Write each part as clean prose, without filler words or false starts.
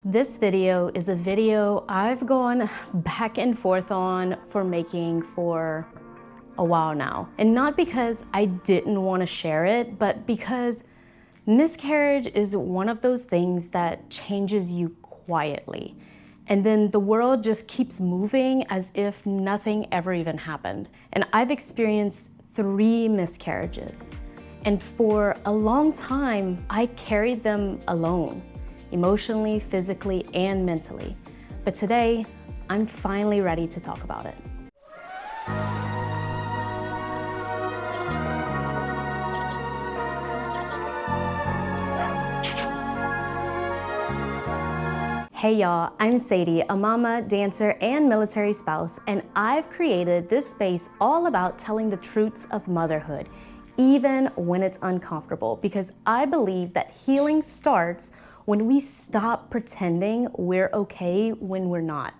This video is a video I've gone back and forth on for making for a while now. And not because I didn't want to share it, but because miscarriage is one of those things that changes you quietly. And then the world just keeps moving as if nothing ever even happened. And I've experienced 3 miscarriages. And for a long time, I carried them alone. Emotionally, physically, and mentally. But today, I'm finally ready to talk about it. Hey y'all, I'm Sadie, a mama, dancer, and military spouse, and I've created this space all about telling the truths of motherhood, even when it's uncomfortable, because I believe that healing starts when we stop pretending we're okay when we're not.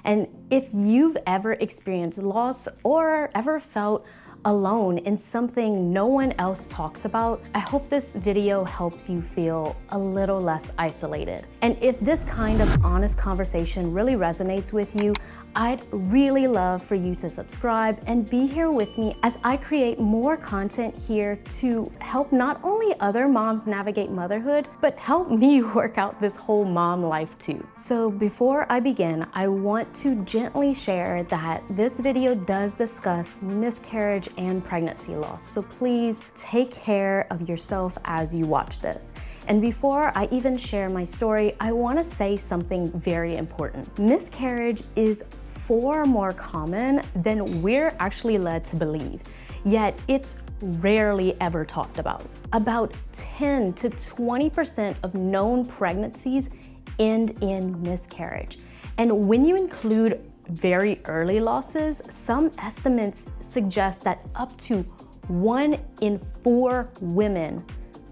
And if you've ever experienced loss or ever felt alone in something no one else talks about, I hope this video helps you feel a little less isolated. And if this kind of honest conversation really resonates with you, I'd really love for you to subscribe and be here with me as I create more content here to help not only other moms navigate motherhood, but help me work out this whole mom life too. So before I begin, I want to gently share that this video does discuss miscarriage and pregnancy loss. So please take care of yourself as you watch this. And before I even share my story, I want to say something very important. Miscarriage is far more common than we're actually led to believe, yet it's rarely ever talked about. About 10 to 20% of known pregnancies end in miscarriage. And when you include very early losses, some estimates suggest that up to 1 in 4 women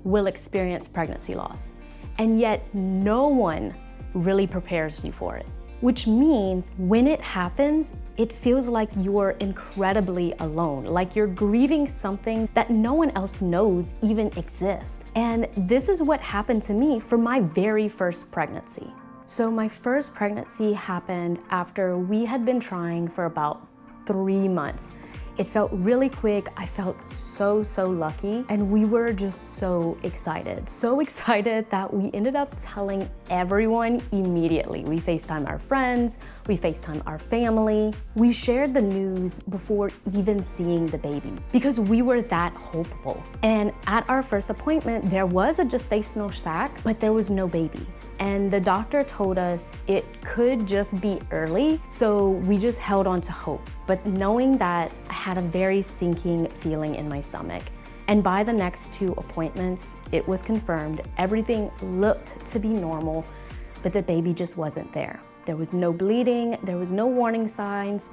will experience pregnancy loss. And yet no one really prepares you for it. Which means when it happens, it feels like you're incredibly alone, like you're grieving something that no one else knows even exists. And this is what happened to me for my very first pregnancy. So my first pregnancy happened after we had been trying for about 3 months. It felt really quick. I felt so lucky, and we were just so excited. So excited that we ended up telling everyone immediately. We FaceTime our friends, we FaceTime our family. We shared the news before even seeing the baby because we were that hopeful. And at our first appointment, there was a gestational sac, but there was no baby. And the doctor told us it could just be early, so we just held on to hope. But knowing that, I had a very sinking feeling in my stomach. And by the next 2 appointments, it was confirmed. Everything looked to be normal, but the baby just wasn't there. There was no bleeding, there was no warning signs,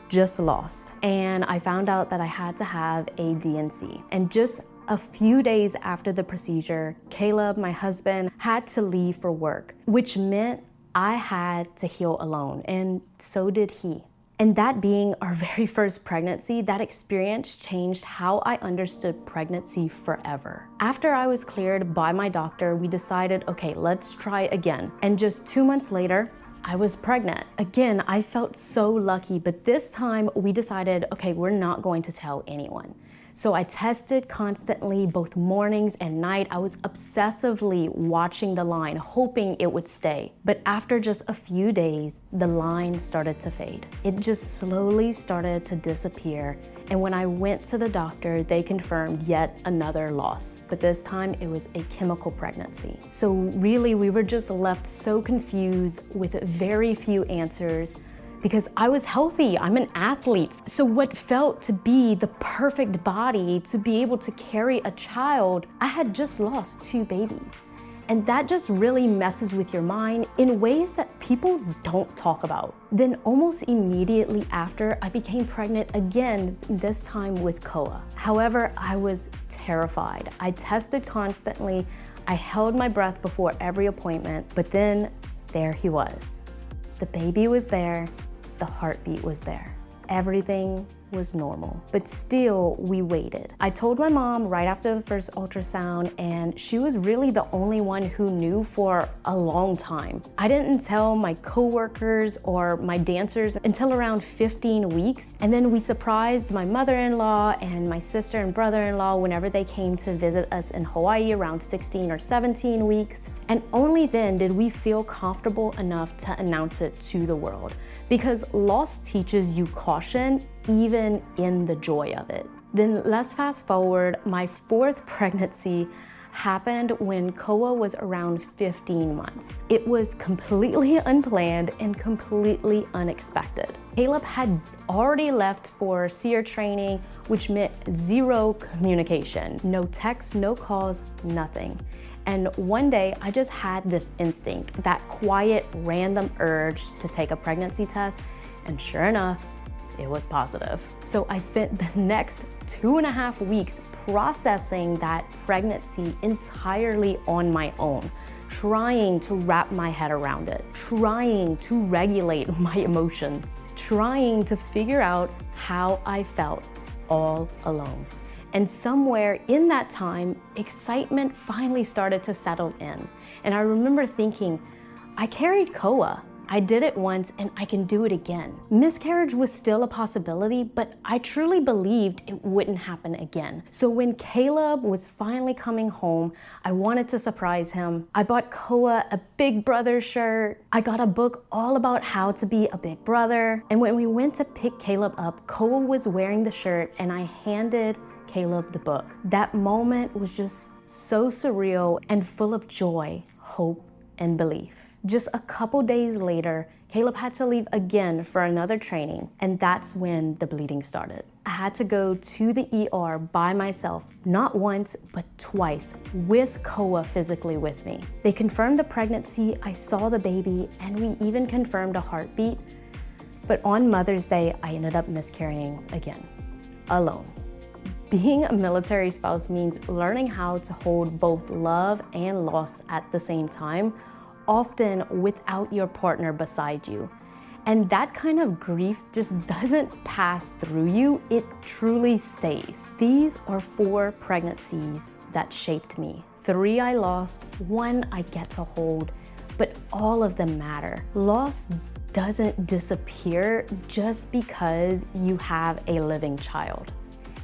just lost. And I found out that I had to have a D&C. And just a few days after the procedure, Caleb, my husband, had to leave for work, which meant I had to heal alone, and so did he. And that being our very first pregnancy, that experience changed how I understood pregnancy forever. After I was cleared by my doctor, we decided, okay, let's try again. And just 2 months later, I was pregnant. Again, I felt so lucky, but this time we decided, okay, we're not going to tell anyone. So I tested constantly, both mornings and night. I was obsessively watching the line, hoping it would stay. But after just a few days, the line started to fade. It just slowly started to disappear. And when I went to the doctor, they confirmed yet another loss. But this time it was a chemical pregnancy. So really, we were just left so confused with very few answers, because I was healthy, I'm an athlete. So what felt to be the perfect body to be able to carry a child, I had just lost 2 babies. And that just really messes with your mind in ways that people don't talk about. Then almost immediately after, I became pregnant again, this time with Koa. However, I was terrified. I tested constantly. I held my breath before every appointment, but then there he was. The baby was there. The heartbeat was there. Everything was normal, but still we waited. I told my mom right after the first ultrasound, and she was really the only one who knew for a long time. I didn't tell my coworkers or my dancers until around 15 weeks, and then we surprised my mother-in-law and my sister and brother-in-law whenever they came to visit us in Hawaii around 16 or 17 weeks, and only then did we feel comfortable enough to announce it to the world, because loss teaches you caution even in the joy of it. Then let's fast forward. My fourth pregnancy happened when Koa was around 15 months. It was completely unplanned and completely unexpected. Caleb had already left for SEER training, which meant zero communication. No texts, no calls, nothing. And one day I just had this instinct, that quiet, random urge to take a pregnancy test, and sure enough, it was positive. So I spent the next 2.5 weeks processing that pregnancy entirely on my own, trying to wrap my head around it, trying to regulate my emotions, trying to figure out how I felt all alone. And somewhere in that time, excitement finally started to settle in. And I remember thinking, I carried Koa. I did it once and I can do it again. Miscarriage was still a possibility, but I truly believed it wouldn't happen again. So when Caleb was finally coming home, I wanted to surprise him. I bought Koa a big brother shirt. I got a book all about how to be a big brother. And when we went to pick Caleb up, Koa was wearing the shirt and I handed Caleb the book. That moment was just so surreal and full of joy, hope, and belief. Just a couple days later, Caleb had to leave again for another training, and that's when the bleeding started. I had to go to the ER by myself, not once, but twice, with Koa physically with me. They confirmed the pregnancy, I saw the baby, and we even confirmed a heartbeat. But on Mother's Day, I ended up miscarrying again, alone. Being a military spouse means learning how to hold both love and loss at the same time, often without your partner beside you. And that kind of grief just doesn't pass through you, it truly stays. These are 4 pregnancies that shaped me. 3 I lost, 1 I get to hold, but all of them matter. Loss doesn't disappear just because you have a living child.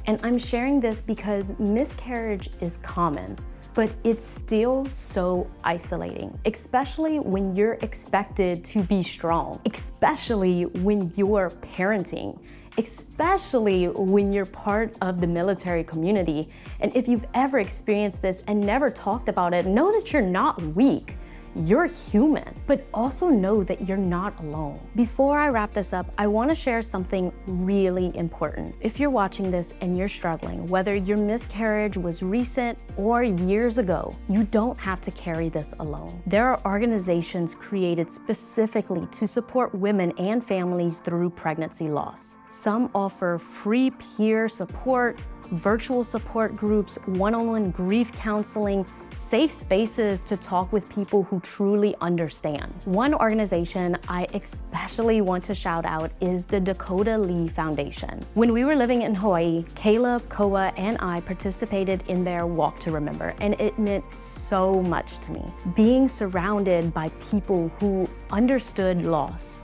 And I'm sharing this because miscarriage is common, but it's still so isolating, especially when you're expected to be strong, especially when you're parenting, especially when you're part of the military community. And if you've ever experienced this and never talked about it, know that you're not weak. You're human, but also know that you're not alone. Before I wrap this up, I want to share something really important. If you're watching this and you're struggling, whether your miscarriage was recent or years ago, you don't have to carry this alone. There are organizations created specifically to support women and families through pregnancy loss. Some offer free peer support, virtual support groups, one-on-one grief counseling, safe spaces to talk with people who truly understand. One organization I especially want to shout out is the Dakota Lee Foundation. When we were living in Hawaii, Caleb, Koa, and I participated in their Walk to Remember, and it meant so much to me. Being surrounded by people who understood loss,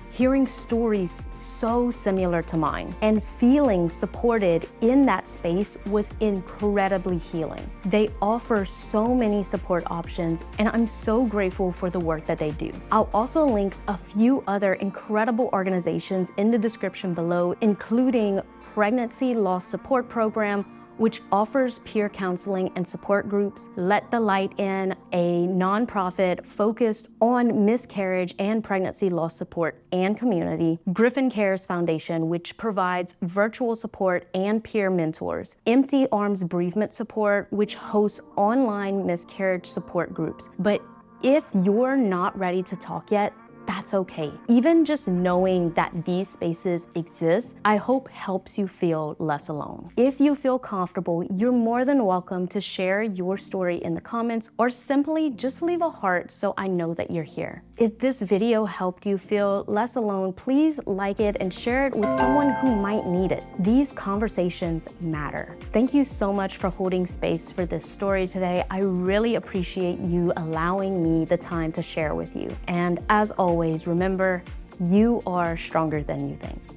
hearing stories so similar to mine, and feeling supported in that space was incredibly healing. They offer so many support options, and I'm so grateful for the work that they do. I'll also link a few other incredible organizations in the description below, including Pregnancy Loss Support Program, which offers peer counseling and support groups, Let the Light In, a nonprofit focused on miscarriage and pregnancy loss support and community, Griffin Cares Foundation, which provides virtual support and peer mentors, Empty Arms Bereavement Support, which hosts online miscarriage support groups. But if you're not ready to talk yet, that's okay. Even just knowing that these spaces exist, I hope helps you feel less alone. If you feel comfortable, you're more than welcome to share your story in the comments or simply just leave a heart so I know that you're here. If this video helped you feel less alone, please like it and share it with someone who might need it. These conversations matter. Thank you so much for holding space for this story today. I really appreciate you allowing me the time to share with you. And as always, remember, you are stronger than you think.